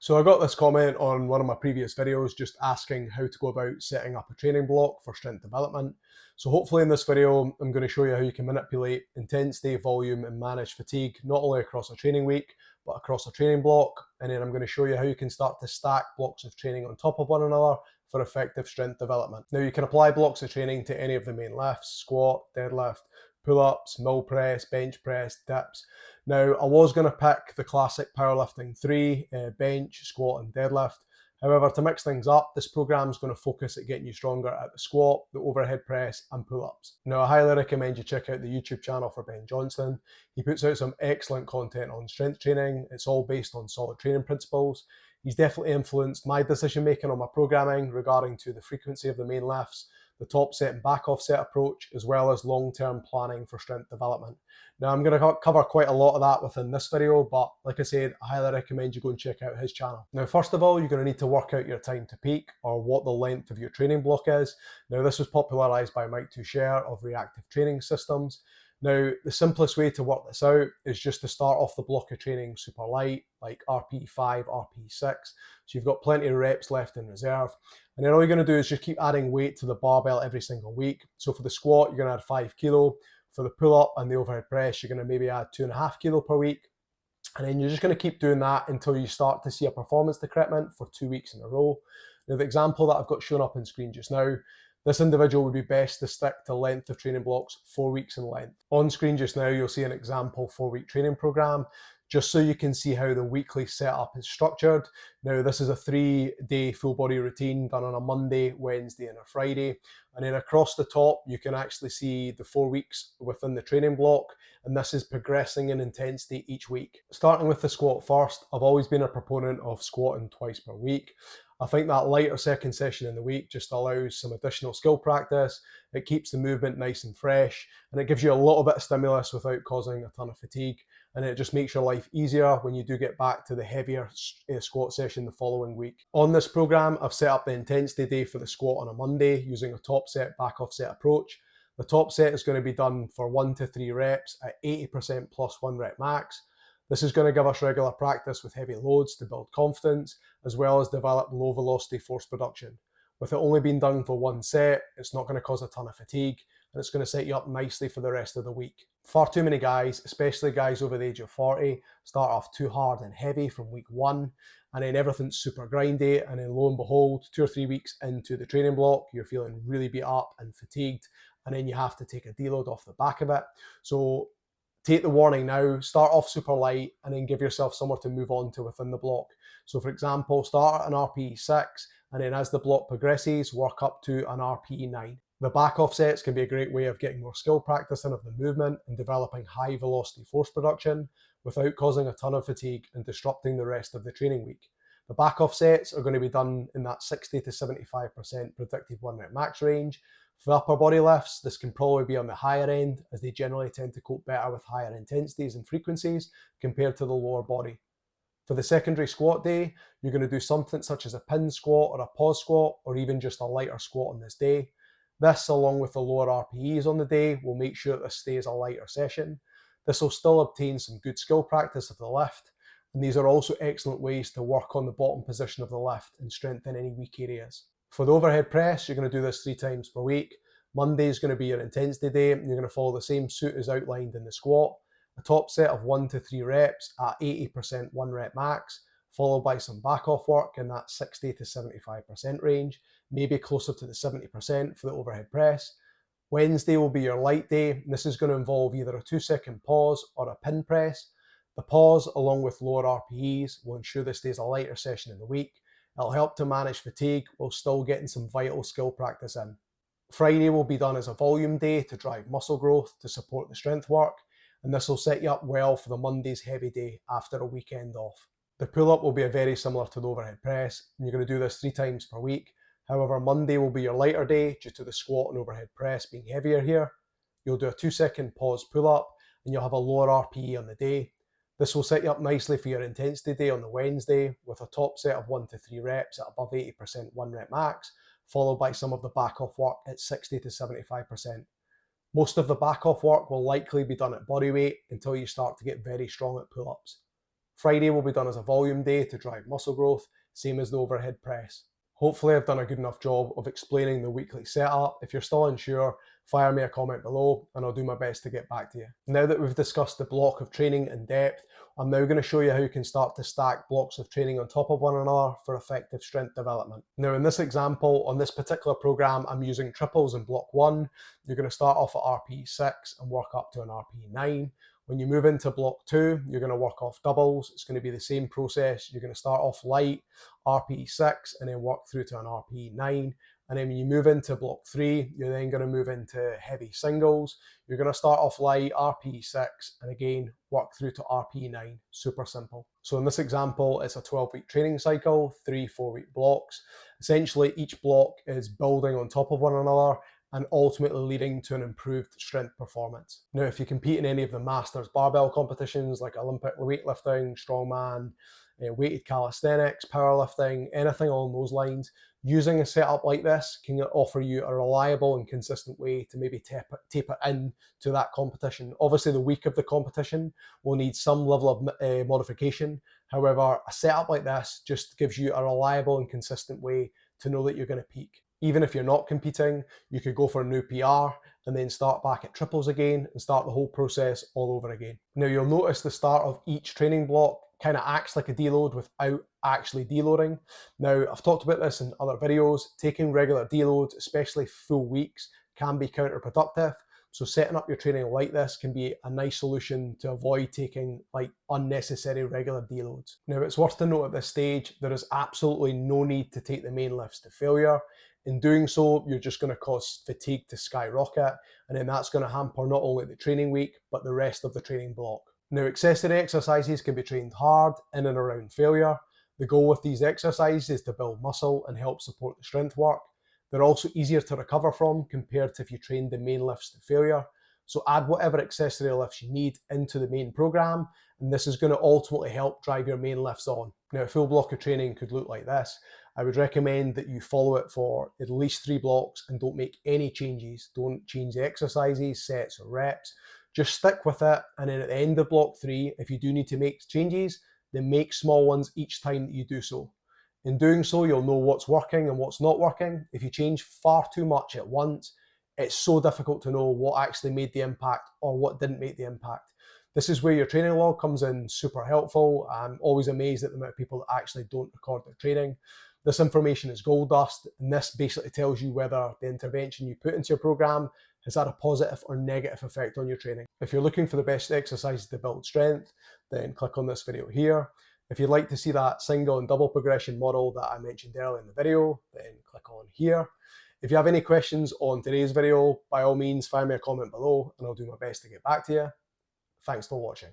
So I got this comment on one of my previous videos just asking how to go about setting up a training block for strength development. So hopefully in this video, I'm going to show you how you can manipulate intensity, volume and manage fatigue, not only across a training week, but across a training block. And then I'm going to show you how you can start to stack blocks of training on top of one another for effective strength development. Now you can apply blocks of training to any of the main lifts: squat, deadlift, pull-ups, mill press, bench press, dips. Now, I was going to pick the classic powerlifting three, bench, squat and deadlift. However, to mix things up, this program is going to focus at getting you stronger at the squat, the overhead press and pull-ups. Now, I highly recommend you check out the YouTube channel for Ben Johnston. He puts out some excellent content on strength training. It's all based on solid training principles. He's definitely influenced my decision making on my programming regarding to the frequency of the main lifts, the top set and back offset approach, as well as long-term planning for strength development. Now, I'm going to cover quite a lot of that within this video, but like I said, I highly recommend you go and check out his channel. Now, first of all, you're going to need to work out your time to peak, or what the length of your training block is. Now, this was popularized by Mike Toucher of Reactive Training Systems. Now, the simplest way to work this out is just to start off the block of training super light, like RP5, RP6. So you've got plenty of reps left in reserve. And then all you're going to do is just keep adding weight to the barbell every single week. So for the squat, you're going to add 5 kilo. For the pull-up and the overhead press, you're going to maybe add 2.5 kilo per week. And then you're just going to keep doing that until you start to see a performance decrement for 2 weeks in a row. Now, the example that I've got shown up on screen just now, this individual would be best to stick to length of training blocks 4 weeks in length. On screen just now, you'll see an example 4-week training program, just so you can see how the weekly setup is structured. Now, this is a 3-day full body routine done on a Monday, Wednesday and a Friday. And then across the top, you can actually see the 4 weeks within the training block. And this is progressing in intensity each week. Starting with the squat first, I've always been a proponent of squatting twice per week. I think that lighter second session in the week just allows some additional skill practice. It keeps the movement nice and fresh, and it gives you a little bit of stimulus without causing a ton of fatigue. And it just makes your life easier when you do get back to the heavier squat session the following week. On this program, I've set up the intensity day for the squat on a Monday using a top set, back offset approach. The top set is going to be done for 1 to 3 reps at 80% plus 1 rep max. This is going to give us regular practice with heavy loads to build confidence, as well as develop low velocity force production. With it only being done for 1 set, it's not going to cause a ton of fatigue, and it's going to set you up nicely for the rest of the week. Far too many guys, especially guys over the age of 40, start off too hard and heavy from week 1, and then everything's super grindy, and then lo and behold, 2 or 3 weeks into the training block, you're feeling really beat up and fatigued, and then you have to take a deload off the back of it. So take the warning now, start off super light and then give yourself somewhere to move on to within the block. So for example, start at an RPE6 and then as the block progresses, work up to an RPE9. The back offsets can be a great way of getting more skill practice in of the movement and developing high velocity force production without causing a ton of fatigue and disrupting the rest of the training week. The back offsets are going to be done in that 60 to 75% predicted 1 rep max range. For upper body lifts, this can probably be on the higher end, as they generally tend to cope better with higher intensities and frequencies compared to the lower body. For the secondary squat day, you're going to do something such as a pin squat or a pause squat, or even just a lighter squat on this day. This, along with the lower RPEs on the day, will make sure that this stays a lighter session. This will still obtain some good skill practice of the lift, and these are also excellent ways to work on the bottom position of the lift and strengthen any weak areas. For the overhead press, you're going to do this 3 times per week. Monday is going to be your intensity day, and you're going to follow the same suit as outlined in the squat. A top set of 1 to 3 reps at 80% 1 rep max, followed by some back off work in that 60 to 75% range, maybe closer to the 70% for the overhead press. Wednesday will be your light day, and this is going to involve either a 2-second pause or a pin press. The pause, along with lower RPEs, will ensure this stays a lighter session in the week. It'll help to manage fatigue while still getting some vital skill practice in. Friday will be done as a volume day to drive muscle growth to support the strength work, and this will set you up well for the Monday's heavy day after a weekend off. The pull-up will be very similar to the overhead press, and you're going to do this 3 times per week. However, Monday will be your lighter day due to the squat and overhead press being heavier here. You'll do a 2-second pause pull-up, and you'll have a lower RPE on the day. This will set you up nicely for your intensity day on the Wednesday with a top set of 1 to 3 reps at above 80% 1 rep max, followed by some of the back off work at 60 to 75%. Most of the back off work will likely be done at body weight until you start to get very strong at pull-ups. Friday will be done as a volume day to drive muscle growth, same as the overhead press. Hopefully I've done a good enough job of explaining the weekly setup. If you're still unsure, fire me a comment below and I'll do my best to get back to you. Now that we've discussed the block of training in depth, I'm now going to show you how you can start to stack blocks of training on top of one another for effective strength development. Now in this example, on this particular program, I'm using triples in block 1. You're going to start off at RPE 6 and work up to an RPE 9. When you move into block 2, you're going to work off doubles. It's going to be the same process. You're going to start off light, RPE 6, and then work through to an RPE 9. And then when you move into block 3, you're then going to move into heavy singles. You're going to start off light, RPE 6, and again, work through to RPE 9. Super simple. So in this example, it's a 12-week training cycle, 3 4-week blocks. Essentially, each block is building on top of one another and ultimately leading to an improved strength performance. Now, if you compete in any of the Masters barbell competitions like Olympic weightlifting, strongman, weighted calisthenics, powerlifting, anything along those lines, using a setup like this can offer you a reliable and consistent way to maybe taper in to that competition. Obviously, the week of the competition will need some level of modification. However, a setup like this just gives you a reliable and consistent way to know that you're going to peak. Even if you're not competing, you could go for a new PR and then start back at triples again and start the whole process all over again. Now you'll notice the start of each training block kind of acts like a deload without actually deloading. Now I've talked about this in other videos. Taking regular deloads, especially full weeks, can be counterproductive. So setting up your training like this can be a nice solution to avoid taking like unnecessary regular deloads. Now it's worth to note at this stage, there is absolutely no need to take the main lifts to failure. In doing so, you're just going to cause fatigue to skyrocket, and then that's going to hamper not only the training week, but the rest of the training block. Now, accessory exercises can be trained hard in and around failure. The goal with these exercises is to build muscle and help support the strength work. They're also easier to recover from compared to if you trained the main lifts to failure. So add whatever accessory lifts you need into the main program, and this is going to ultimately help drive your main lifts on. Now, a full block of training could look like this. I would recommend that you follow it for at least 3 blocks and don't make any changes. Don't change the exercises, sets, or reps. Just stick with it, and then at the end of block 3, if you do need to make changes, then make small ones each time that you do so. In doing so, you'll know what's working and what's not working. If you change far too much at once, it's so difficult to know what actually made the impact or what didn't make the impact. This is where your training log comes in super helpful. I'm always amazed at the amount of people that actually don't record their training. This information is gold dust, and this basically tells you whether the intervention you put into your program has had a positive or negative effect on your training. If you're looking for the best exercises to build strength, then click on this video here. If you'd like to see that single and double progression model that I mentioned earlier in the video, then click on here. If you have any questions on today's video, by all means, fire me a comment below and I'll do my best to get back to you. Thanks for watching.